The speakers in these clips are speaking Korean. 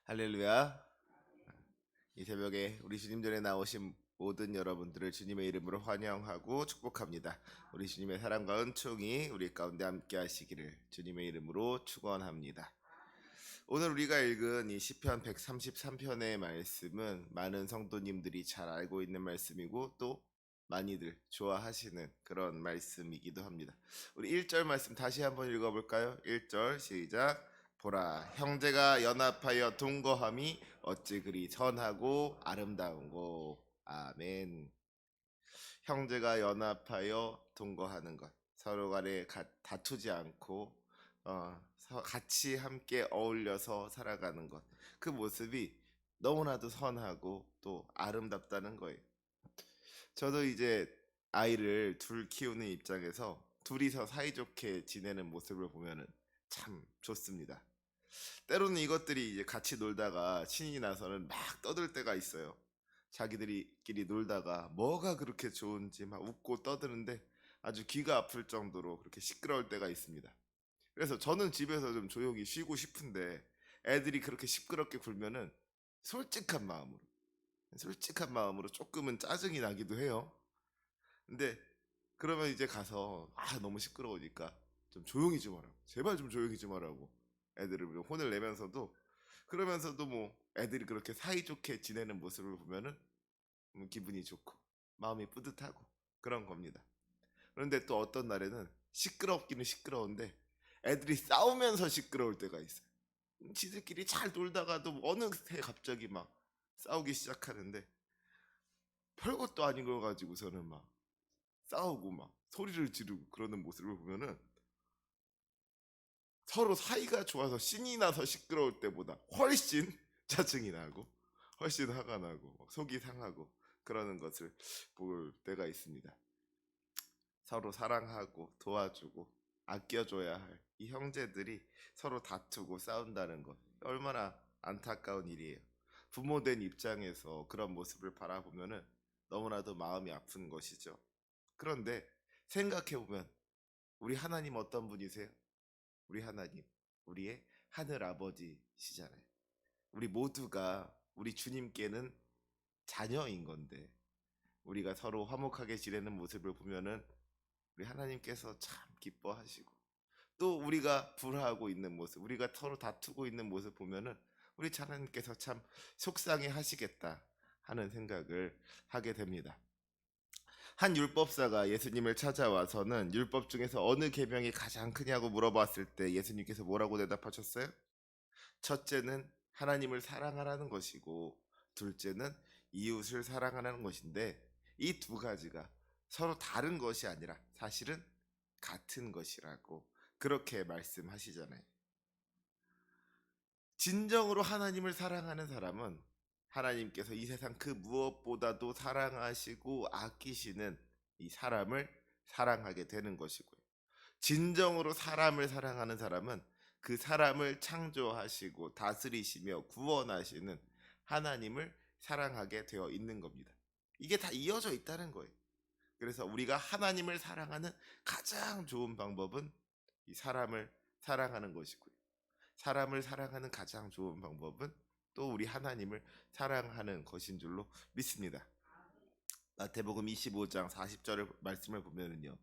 할렐루야. 이 새벽에 우리 주님 전에 나오신 모든 여러분들을 주님의 이름으로 환영하고 축복합니다. 우리 주님의 사랑과 은총이 우리 가운데 함께 하시기를 주님의 이름으로 축원합니다. 오늘 우리가 읽은 이 시편 133편의 말씀은 많은 성도님들이 잘 알고 있는 말씀이고 또 많이들 좋아하시는 그런 말씀이기도 합니다. 우리 1절 말씀 다시 한번 읽어볼까요? 1절 시작. 보라, 형제가 연합하여 동거함이 어찌 그리 선하고 아름다운고. 아멘. 형제가 연합하여 동거하는 것, 서로 간에 다투지 않고 같이 함께 어울려서 살아가는 것, 그 모습이 너무나도 선하고 또 아름답다는 거예요. 저도 이제 아이를 둘 키우는 입장에서 둘이서 사이좋게 지내는 모습을 보면은 참 좋습니다. 때로는 이것들이 이제 같이 놀다가 신이 나서는 막 떠들 때가 있어요. 자기들끼리 놀다가 뭐가 그렇게 좋은지 막 웃고 떠드는데 아주 귀가 아플 정도로 그렇게 시끄러울 때가 있습니다. 그래서 저는 집에서 좀 조용히 쉬고 싶은데 애들이 그렇게 시끄럽게 굴면은 솔직한 마음으로 솔직한 마음으로 조금은 짜증이 나기도 해요. 근데 그러면 이제 가서 너무 시끄러우니까 좀 조용히 좀 하라고, 제발 좀 조용히 좀 하라고 애들을 혼을 내면서도, 그러면서도 뭐 애들이 그렇게 사이좋게 지내는 모습을 보면은 기분이 좋고 마음이 뿌듯하고 그런 겁니다. 그런데 또 어떤 날에는 시끄럽기는 시끄러운데 애들이 싸우면서 시끄러울 때가 있어요. 지들끼리 잘 놀다가도 어느새 갑자기 막 싸우기 시작하는데 별것도 아닌 걸 가지고서는 막 싸우고 막 소리를 지르고 그러는 모습을 보면은 서로 사이가 좋아서 신이 나서 시끄러울 때보다 훨씬 짜증이 나고 훨씬 화가 나고 속이 상하고 그러는 것을 볼 때가 있습니다. 서로 사랑하고 도와주고 아껴줘야 할 이 형제들이 서로 다투고 싸운다는 것, 얼마나 안타까운 일이에요. 부모 된 입장에서 그런 모습을 바라보면은 너무나도 마음이 아픈 것이죠. 그런데 생각해보면 우리 하나님 어떤 분이세요? 우리 하나님, 우리의 하늘 아버지시잖아요. 우리 모두가 우리 주님께는 자녀인 건데 우리가 서로 화목하게 지내는 모습을 보면은 우리 하나님께서 참 기뻐하시고, 또 우리가 불화하고 있는 모습, 우리가 서로 다투고 있는 모습 보면은 우리 하나님께서 참 속상해 하시겠다 하는 생각을 하게 됩니다. 한 율법사가 예수님을 찾아와서는 율법 중에서 어느 계명이 가장 크냐고 물어봤을 때 예수님께서 뭐라고 대답하셨어요? 첫째는 하나님을 사랑하라는 것이고 둘째는 이웃을 사랑하라는 것인데, 이 두 가지가 서로 다른 것이 아니라 사실은 같은 것이라고 그렇게 말씀하시잖아요. 진정으로 하나님을 사랑하는 사람은 하나님께서 이 세상 그 무엇보다도 사랑하시고 아끼시는 이 사람을 사랑하게 되는 것이고요. 진정으로 사람을 사랑하는 사람은 그 사람을 창조하시고 다스리시며 구원하시는 하나님을 사랑하게 되어 있는 겁니다. 이게 다 이어져 있다는 거예요. 그래서 우리가 하나님을 사랑하는 가장 좋은 방법은 이 사람을 사랑하는 것이고요. 사람을 사랑하는 가장 좋은 방법은 또 우리 하나님을 사랑하는 것인 줄로 믿습니다. 마태복음 25장 40절의 말씀을 보면은요,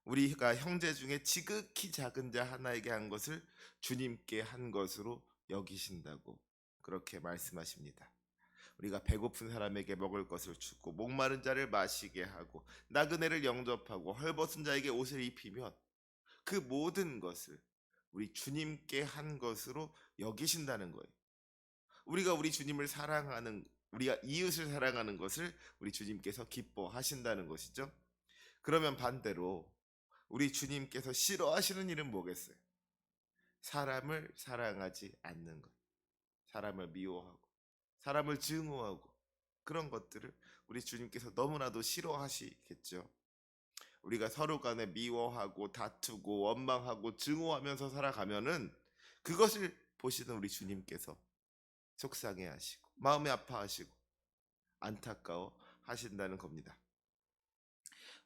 우리가 형제 중에 지극히 작은 자 하나에게 한 것을 주님께 한 것으로 여기신다고 그렇게 말씀하십니다. 우리가 배고픈 사람에게 먹을 것을 주고 목마른 자를 마시게 하고 나그네를 영접하고 헐벗은 자에게 옷을 입히면 그 모든 것을 우리 주님께 한 것으로 여기신다는 거예요. 우리가 우리 주님을 사랑하는, 우리가 이웃을 사랑하는 것을 우리 주님께서 기뻐하신다는 것이죠. 그러면 반대로 우리 주님께서 싫어하시는 일은 뭐겠어요? 사람을 사랑하지 않는 것, 사람을 미워하고 사람을 증오하고 그런 것들을 우리 주님께서 너무나도 싫어하시겠죠. 우리가 서로 간에 미워하고 다투고 원망하고 증오하면서 살아가면은 그것을 보시는 우리 주님께서 속상해 하시고 마음이 아파하시고 안타까워 하신다는 겁니다.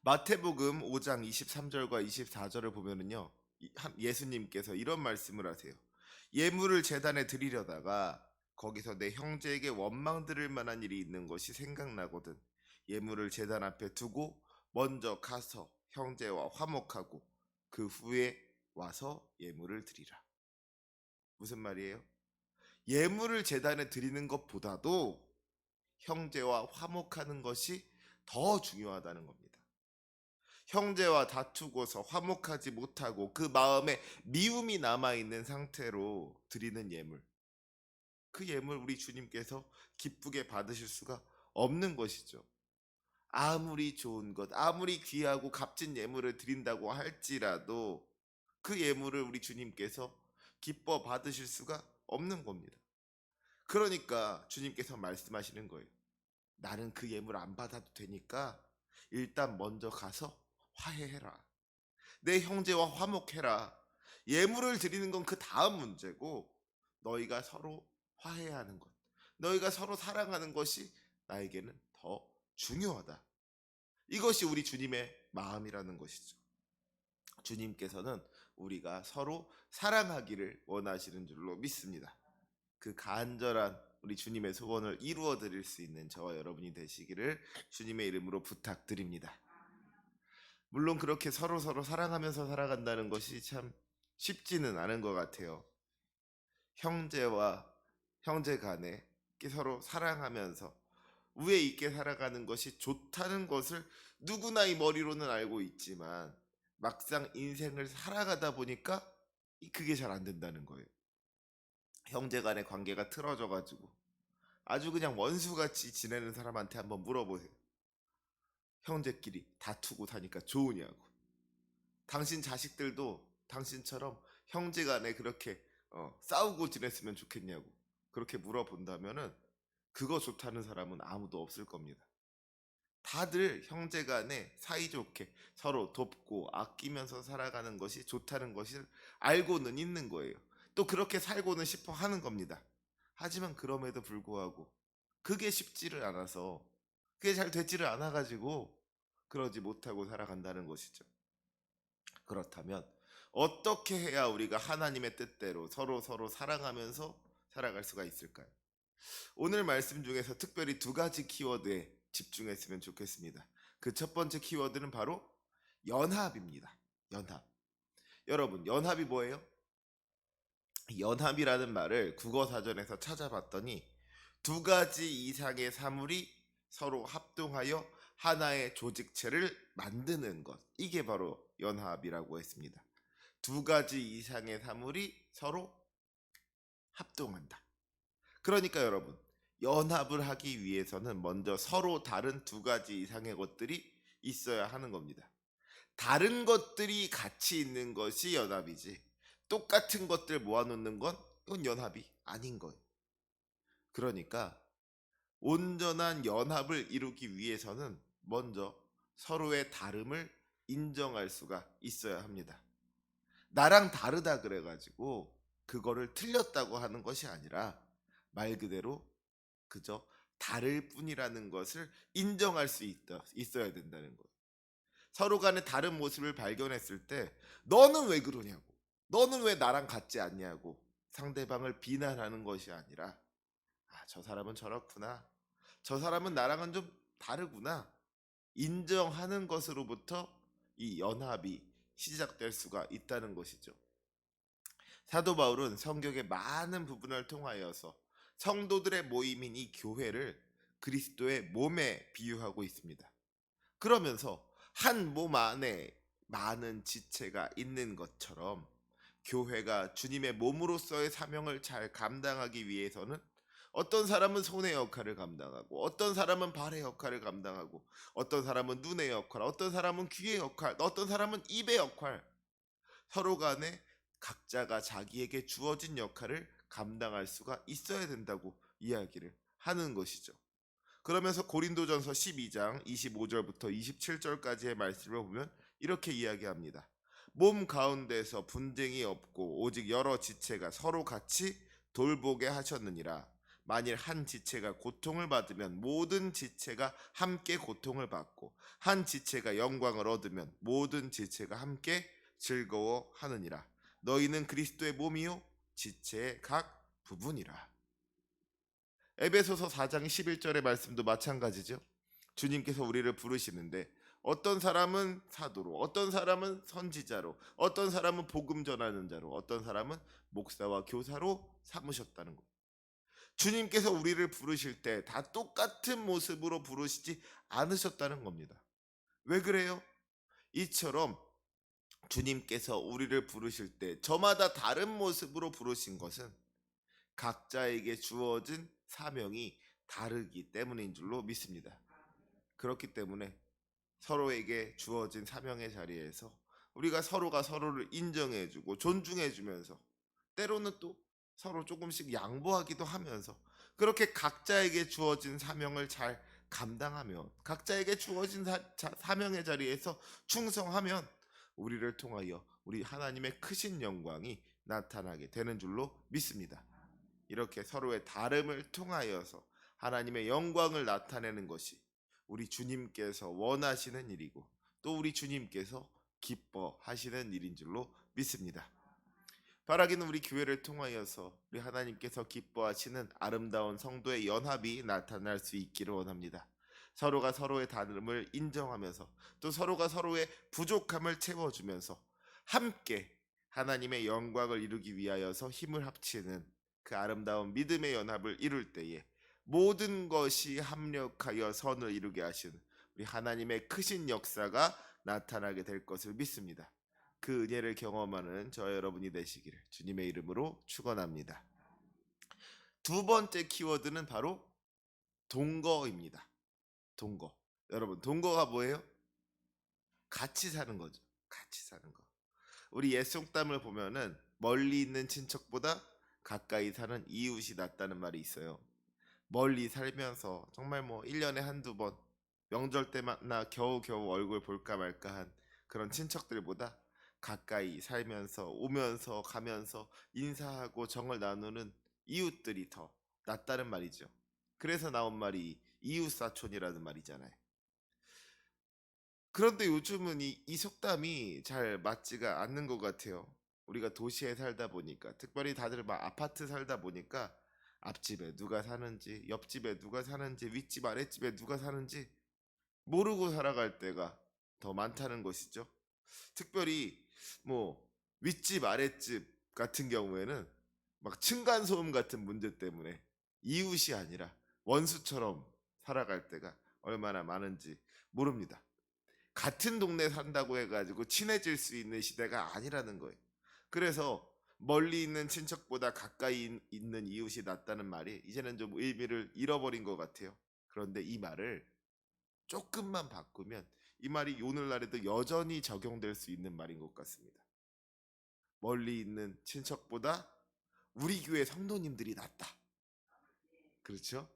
마태복음 5장 23절과 24절을 보면은요, 예수님께서 이런 말씀을 하세요. 예물을 제단에 드리려다가 거기서 내 형제에게 원망 들을 만한 일이 있는 것이 생각나거든 예물을 제단 앞에 두고 먼저 가서 형제와 화목하고 그 후에 와서 예물을 드리라. 무슨 말이에요? 예물을 제단에 드리는 것보다도 형제와 화목하는 것이 더 중요하다는 겁니다. 형제와 다투고서 화목하지 못하고 그 마음에 미움이 남아있는 상태로 드리는 예물, 그 예물 우리 주님께서 기쁘게 받으실 수가 없는 것이죠. 아무리 좋은 것, 아무리 귀하고 값진 예물을 드린다고 할지라도 그 예물을 우리 주님께서 기뻐 받으실 수가 없는 겁니다. 그러니까 주님께서 말씀하시는 거예요. 나는 그 예물 안 받아도 되니까 일단 먼저 가서 화해해라. 내 형제와 화목해라. 예물을 드리는 건 그 다음 문제고 너희가 서로 화해하는 것, 너희가 서로 사랑하는 것이 나에게는 더 중요하다. 이것이 우리 주님의 마음이라는 것이죠. 주님께서는 우리가 서로 사랑하기를 원하시는 줄로 믿습니다. 그 간절한 우리 주님의 소원을 이루어 드릴 수 있는 저와 여러분이 되시기를 주님의 이름으로 부탁드립니다. 물론 그렇게 서로 사랑하면서 살아간다는 것이 참 쉽지는 않은 것 같아요. 형제와 형제 간에 서로 사랑하면서 우애 있게 살아가는 것이 좋다는 것을 누구나 이 머리로는 알고 있지만 막상 인생을 살아가다 보니까 그게 잘 안 된다는 거예요. 형제 간의 관계가 틀어져 가지고 아주 그냥 원수같이 지내는 사람한테 한번 물어보세요. 형제끼리 다투고 사니까 좋으냐고. 당신 자식들도 당신처럼 형제간에 그렇게 싸우고 지냈으면 좋겠냐고 그렇게 물어본다면은 그거 좋다는 사람은 아무도 없을 겁니다. 다들 형제간에 사이좋게 서로 돕고 아끼면서 살아가는 것이 좋다는 것을 알고는 있는 거예요. 또 그렇게 살고는 싶어 하는 겁니다. 하지만 그럼에도 불구하고 그게 쉽지를 않아서 그게 잘 되지를 않아 가지고 그러지 못하고 살아간다는 것이죠. 그렇다면 어떻게 해야 우리가 하나님의 뜻대로 서로 사랑하면서 살아갈 수가 있을까요? 오늘 말씀 중에서 특별히 두 가지 키워드에 집중했으면 좋겠습니다. 그 첫 번째 키워드는 바로 연합입니다. 연합. 여러분, 연합이 뭐예요? 연합이라는 말을 국어사전에서 찾아봤더니 두 가지 이상의 사물이 서로 합동하여 하나의 조직체를 만드는 것. 이게 바로 연합이라고 했습니다. 두 가지 이상의 사물이 서로 합동한다. 그러니까 여러분, 연합을 하기 위해서는 먼저 서로 다른 두 가지 이상의 것들이 있어야 하는 겁니다. 다른 것들이 같이 있는 것이 연합이지 똑같은 것들 모아놓는 건 이건 연합이 아닌 거예요. 그러니까 온전한 연합을 이루기 위해서는 먼저 서로의 다름을 인정할 수가 있어야 합니다. 나랑 다르다 그래가지고 그거를 틀렸다고 하는 것이 아니라 말 그대로 그저 다를 뿐이라는 것을 인정할 수 있어야 된다는 거예요. 서로 간의 다른 모습을 발견했을 때 너는 왜 그러냐고, 너는 왜 나랑 같지 않냐고 상대방을 비난하는 것이 아니라 저 사람은 저렇구나, 저 사람은 나랑은 좀 다르구나 인정하는 것으로부터 이 연합이 시작될 수가 있다는 것이죠. 사도 바울은 성경의 많은 부분을 통하여서 성도들의 모임인 이 교회를 그리스도의 몸에 비유하고 있습니다. 그러면서 한 몸 안에 많은 지체가 있는 것처럼 교회가 주님의 몸으로서의 사명을 잘 감당하기 위해서는 어떤 사람은 손의 역할을 감당하고 어떤 사람은 발의 역할을 감당하고 어떤 사람은 눈의 역할, 어떤 사람은 귀의 역할, 어떤 사람은 입의 역할, 서로 간에 각자가 자기에게 주어진 역할을 감당할 수가 있어야 된다고 이야기를 하는 것이죠. 그러면서 고린도전서 12장 25절부터 27절까지의 말씀을 보면 이렇게 이야기합니다. 몸 가운데서 분쟁이 없고 오직 여러 지체가 서로 같이 돌보게 하셨느니라. 만일 한 지체가 고통을 받으면 모든 지체가 함께 고통을 받고 한 지체가 영광을 얻으면 모든 지체가 함께 즐거워하느니라. 너희는 그리스도의 몸이요 지체의 각 부분이라. 에베소서 4장 11절의 말씀도 마찬가지죠. 주님께서 우리를 부르시는데 어떤 사람은 사도로, 어떤 사람은 선지자로, 어떤 사람은 복음 전하는 자로, 어떤 사람은 목사와 교사로 삼으셨다는 것. 주님께서 우리를 부르실 때 다 똑같은 모습으로 부르시지 않으셨다는 겁니다. 왜 그래요? 이처럼 주님께서 우리를 부르실 때 저마다 다른 모습으로 부르신 것은 각자에게 주어진 사명이 다르기 때문인 줄로 믿습니다. 그렇기 때문에 서로에게 주어진 사명의 자리에서 우리가 서로가 서로를 인정해주고 존중해주면서 때로는 또 서로 조금씩 양보하기도 하면서 그렇게 각자에게 주어진 사명을 잘 감당하면 각자에게 주어진 사명의 자리에서 충성하면 우리를 통하여 우리 하나님의 크신 영광이 나타나게 되는 줄로 믿습니다. 이렇게 서로의 다름을 통하여서 하나님의 영광을 나타내는 것이 우리 주님께서 원하시는 일이고 또 우리 주님께서 기뻐하시는 일인 줄로 믿습니다. 바라기는 우리 교회를 통하여서 우리 하나님께서 기뻐하시는 아름다운 성도의 연합이 나타날 수 있기를 원합니다. 서로가 서로의 다름을 인정하면서 또 서로가 서로의 부족함을 채워주면서 함께 하나님의 영광을 이루기 위하여서 힘을 합치는 그 아름다운 믿음의 연합을 이룰 때에 모든 것이 합력하여 선을 이루게 하시는 우리 하나님의 크신 역사가 나타나게 될 것을 믿습니다. 그 은혜를 경험하는 저 여러분이 되시기를 주님의 이름으로 축원합니다. 두 번째 키워드는 바로 동거입니다. 동거. 여러분, 동거가 뭐예요? 같이 사는 거죠. 같이 사는 거. 우리 옛 속담을 보면은 멀리 있는 친척보다 가까이 사는 이웃이 낫다는 말이 있어요. 멀리 살면서 정말 뭐 1년에 한두 번 명절 때마다 겨우겨우 얼굴 볼까 말까 한 그런 친척들보다 가까이 살면서 오면서 가면서 인사하고 정을 나누는 이웃들이 더 낫다는 말이죠. 그래서 나온 말이 이웃사촌이라는 말이잖아요. 그런데 요즘은 이 속담이 잘 맞지가 않는 것 같아요. 우리가 도시에 살다 보니까 특별히 다들 막 아파트 살다 보니까 앞집에 누가 사는지 옆집에 누가 사는지 윗집 아랫집에 누가 사는지 모르고 살아갈 때가 더 많다는 것이죠. 특별히 뭐 윗집 아랫집 같은 경우에는 막 층간소음 같은 문제 때문에 이웃이 아니라 원수처럼 살아갈 때가 얼마나 많은지 모릅니다. 같은 동네 산다고 해가지고 친해질 수 있는 시대가 아니라는 거예요. 그래서 멀리 있는 친척보다 가까이 있는 이웃이 낫다는 말이 이제는 좀 의미를 잃어버린 것 같아요. 그런데 이 말을 조금만 바꾸면 이 말이 오늘날에도 여전히 적용될 수 있는 말인 것 같습니다. 멀리 있는 친척보다 우리 교회 성도님들이 낫다. 그렇죠?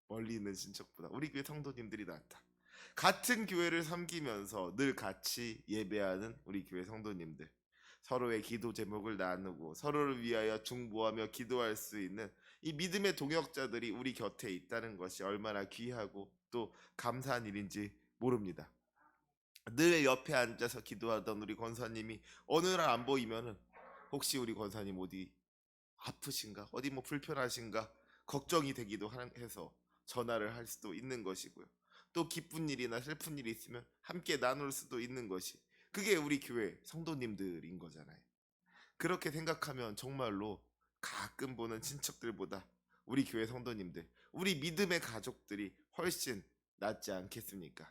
멀리 있는 친척보다 우리 교회 성도님들이 낫다. 같은 교회를 섬기면서 늘 같이 예배하는 우리 교회 성도님들, 서로의 기도 제목을 나누고 서로를 위하여 중보하며 기도할 수 있는 이 믿음의 동역자들이 우리 곁에 있다는 것이 얼마나 귀하고 또 감사한 일인지 모릅니다. 늘 옆에 앉아서 기도하던 우리 권사님이 어느 날 안 보이면은 혹시 우리 권사님 어디 아프신가? 어디 뭐 불편하신가? 걱정이 되기도 해서 전화를 할 수도 있는 것이고요. 또 기쁜 일이나 슬픈 일이 있으면 함께 나눌 수도 있는 것이 그게 우리 교회 성도님들인 거잖아요. 그렇게 생각하면 정말로 가끔 보는 친척들보다 우리 교회 성도님들, 우리 믿음의 가족들이 훨씬 낫지 않겠습니까?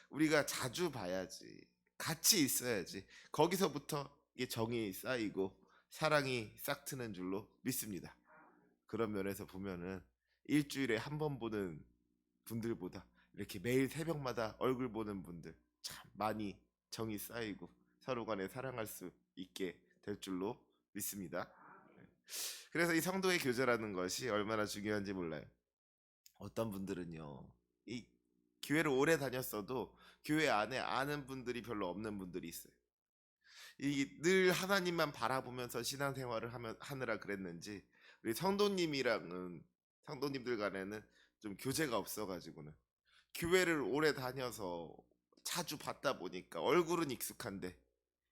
우리가 자주 봐야지. 같이 있어야지. 거기서부터 이게 정이 쌓이고 사랑이 싹 트는 줄로 믿습니다. 그런 면에서 보면은 일주일에 한 번 보는 분들보다 이렇게 매일 새벽마다 얼굴 보는 분들 참 많이 정이 쌓이고 서로 간에 사랑할 수 있게 될 줄로 믿습니다. 그래서 이 성도의 교제라는 것이 얼마나 중요한지 몰라요. 어떤 분들은요, 이 교회를 오래 다녔어도 교회 안에 아는 분들이 별로 없는 분들이 있어요. 이 늘 하나님만 바라보면서 신앙생활을 하느라 그랬는지 우리 성도님들 간에는 좀 교제가 없어가지고는 교회를 오래 다녀서 자주 봤다 보니까 얼굴은 익숙한데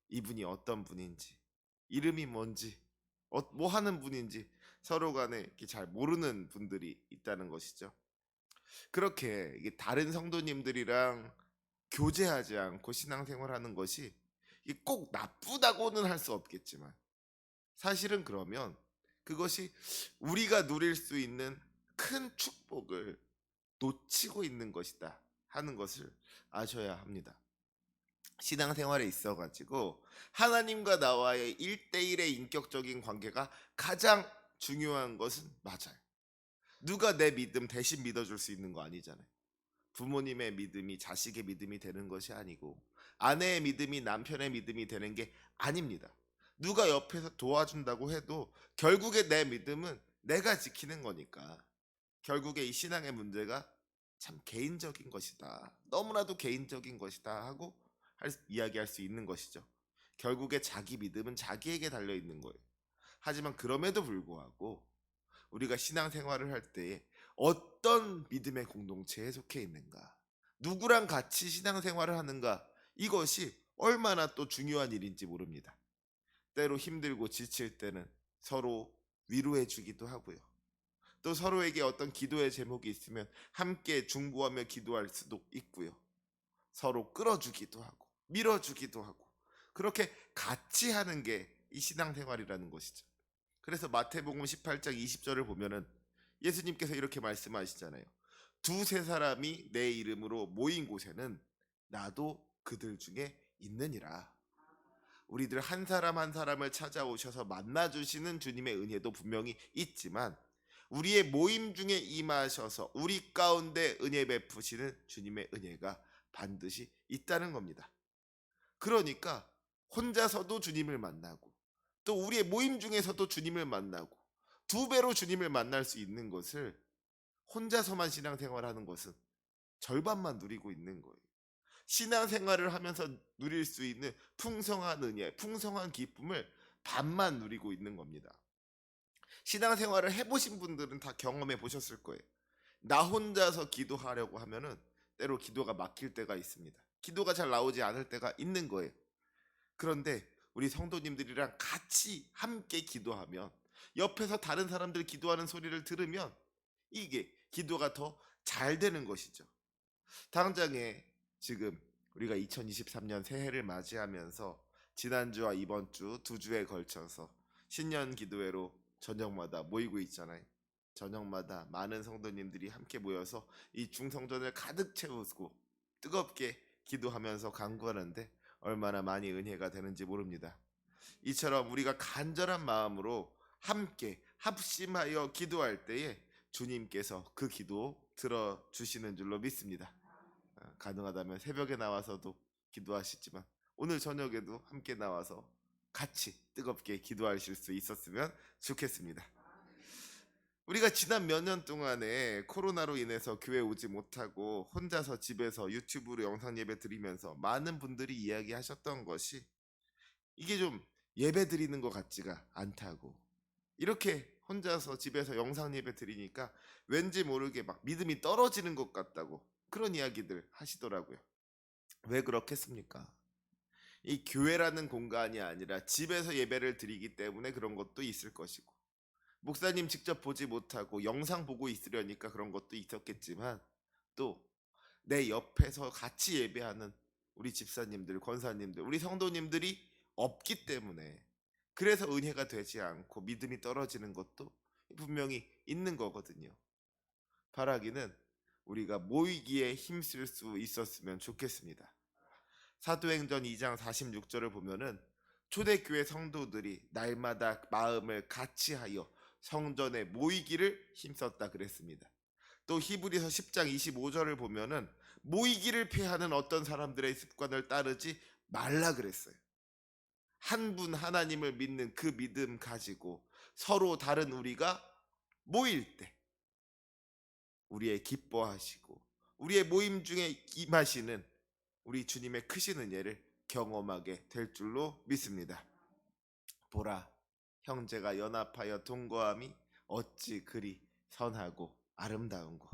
이분이 어떤 분인지 이름이 뭔지 뭐 하는 분인지 서로 간에 이렇게 잘 모르는 분들이 있다는 것이죠. 그렇게 이게 다른 성도님들이랑 교제하지 않고 신앙생활하는 것이 이게 꼭 나쁘다고는 할 수 없겠지만 사실은 그러면 그것이 우리가 누릴 수 있는 큰 축복을 놓치고 있는 것이다 하는 것을 아셔야 합니다. 신앙생활에 있어 가지고 하나님과 나와의 1대1의 인격적인 관계가 가장 중요한 것은 맞아요. 누가 내 믿음 대신 믿어줄 수 있는 거 아니잖아요. 부모님의 믿음이 자식의 믿음이 되는 것이 아니고 아내의 믿음이 남편의 믿음이 되는 게 아닙니다. 누가 옆에서 도와준다고 해도 결국에 내 믿음은 내가 지키는 거니까 결국에 이 신앙의 문제가 참 개인적인 것이다. 너무나도 개인적인 것이다 하고 이야기할 수 있는 것이죠. 결국에 자기 믿음은 자기에게 달려 있는 거예요. 하지만 그럼에도 불구하고 우리가 신앙생활을 할 때에 어떤 믿음의 공동체에 속해 있는가, 누구랑 같이 신앙생활을 하는가, 이것이 얼마나 또 중요한 일인지 모릅니다. 때로 힘들고 지칠 때는 서로 위로해 주기도 하고요. 또 서로에게 어떤 기도의 제목이 있으면 함께 중보하며 기도할 수도 있고요. 서로 끌어주기도 하고 밀어주기도 하고 그렇게 같이 하는 게 이 신앙생활이라는 것이죠. 그래서 마태복음 18장 20절을 보면은 예수님께서 이렇게 말씀하시잖아요. 두세 사람이 내 이름으로 모인 곳에는 나도 그들 중에 있느니라. 우리들 한 사람 한 사람을 찾아오셔서 만나주시는 주님의 은혜도 분명히 있지만 우리의 모임 중에 임하셔서 우리 가운데 은혜 베푸시는 주님의 은혜가 반드시 있다는 겁니다. 그러니까 혼자서도 주님을 만나고 또 우리의 모임 중에서도 주님을 만나고 두 배로 주님을 만날 수 있는 것을 혼자서만 신앙생활하는 것은 절반만 누리고 있는 거예요. 신앙생활을 하면서 누릴 수 있는 풍성한 은혜, 풍성한 기쁨을 반만 누리고 있는 겁니다. 신앙생활을 해보신 분들은 다 경험해 보셨을 거예요. 나 혼자서 기도하려고 하면은 때로 기도가 막힐 때가 있습니다. 기도가 잘 나오지 않을 때가 있는 거예요. 그런데 우리 성도님들이랑 같이 함께 기도하면 옆에서 다른 사람들 기도하는 소리를 들으면 이게 기도가 더 잘 되는 것이죠. 당장에 지금 우리가 2023년 새해를 맞이하면서 지난주와 이번 주 두 주에 걸쳐서 신년 기도회로 저녁마다 모이고 있잖아요. 저녁마다 많은 성도님들이 함께 모여서 이 중성전을 가득 채우고 뜨겁게 기도하면서 간구하는데 얼마나 많이 은혜가 되는지 모릅니다. 이처럼 우리가 간절한 마음으로 함께 합심하여 기도할 때에 주님께서 그 기도 들어주시는 줄로 믿습니다. 가능하다면 새벽에 나와서도 기도하시지만 오늘 저녁에도 함께 나와서 같이 뜨겁게 기도하실 수 있었으면 좋겠습니다. 우리가 지난 몇 년 동안에 코로나로 인해서 교회 오지 못하고 혼자서 집에서 유튜브로 영상 예배 드리면서 많은 분들이 이야기하셨던 것이 이게 좀 예배 드리는 것 같지가 않다고, 이렇게 혼자서 집에서 영상 예배 드리니까 왠지 모르게 막 믿음이 떨어지는 것 같다고 그런 이야기들 하시더라고요. 왜 그렇겠습니까? 이 교회라는 공간이 아니라 집에서 예배를 드리기 때문에 그런 것도 있을 것이고 목사님 직접 보지 못하고 영상 보고 있으려니까 그런 것도 있었겠지만 또 내 옆에서 같이 예배하는 우리 집사님들, 권사님들, 우리 성도님들이 없기 때문에 그래서 은혜가 되지 않고 믿음이 떨어지는 것도 분명히 있는 거거든요. 바라기는 우리가 모이기에 힘쓸 수 있었으면 좋겠습니다. 사도행전 2장 46절을 보면은 초대교회 성도들이 날마다 마음을 같이하여 성전에 모이기를 힘썼다 그랬습니다. 또 히브리서 10장 25절을 보면은 모이기를 피하는 어떤 사람들의 습관을 따르지 말라 그랬어요. 한 분 하나님을 믿는 그 믿음 가지고 서로 다른 우리가 모일 때 우리의 기뻐하시고 우리의 모임 중에 임하시는 우리 주님의 크신 은혜를 경험하게 될 줄로 믿습니다. 보라, 형제가 연합하여 동거함이 어찌 그리 선하고 아름다운고.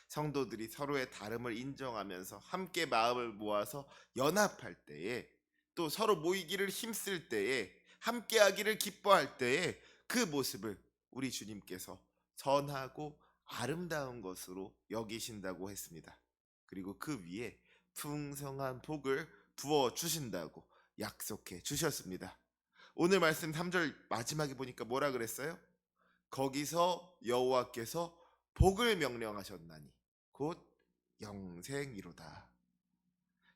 성도들이 서로의 다름을 인정하면서 함께 마음을 모아서 연합할 때에 또 서로 모이기를 힘쓸 때에 함께하기를 기뻐할 때에 그 모습을 우리 주님께서 선하고 아름다운 것으로 여기신다고 했습니다. 그리고 그 위에 풍성한 복을 부어 주신다고 약속해 주셨습니다. 오늘 말씀 3절 마지막에 보니까 뭐라 그랬어요? 거기서 여호와께서 복을 명령하셨나니 곧 영생이로다.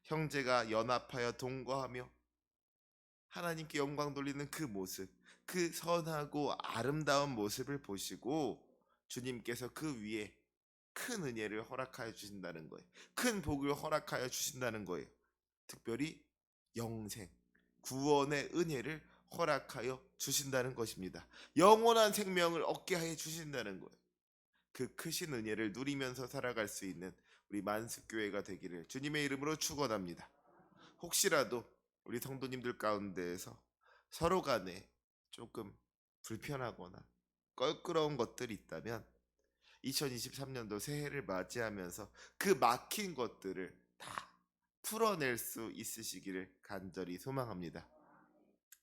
형제가 연합하여 동거하며 하나님께 영광 돌리는 그 모습, 그 선하고 아름다운 모습을 보시고 주님께서 그 위에 큰 은혜를 허락하여 주신다는 거예요. 큰 복을 허락하여 주신다는 거예요. 특별히 영생, 구원의 은혜를 허락하여 주신다는 것입니다. 영원한 생명을 얻게 하여 주신다는 거예요. 그 크신 은혜를 누리면서 살아갈 수 있는 우리 만습교회가 되기를 주님의 이름으로 축원합니다. 혹시라도 우리 성도님들 가운데에서 서로 간에 조금 불편하거나 껄끄러운 것들이 있다면 2023년도 새해를 맞이하면서 그 막힌 것들을 다 풀어낼 수 있으시기를 간절히 소망합니다.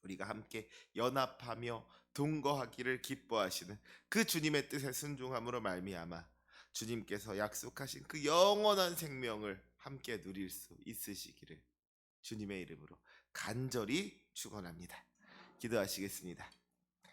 우리가 함께 연합하며 동거하기를 기뻐하시는 그 주님의 뜻에 순종함으로 말미암아 주님께서 약속하신 그 영원한 생명을 함께 누릴 수 있으시기를 주님의 이름으로 간절히 축원합니다. 기도하시겠습니다.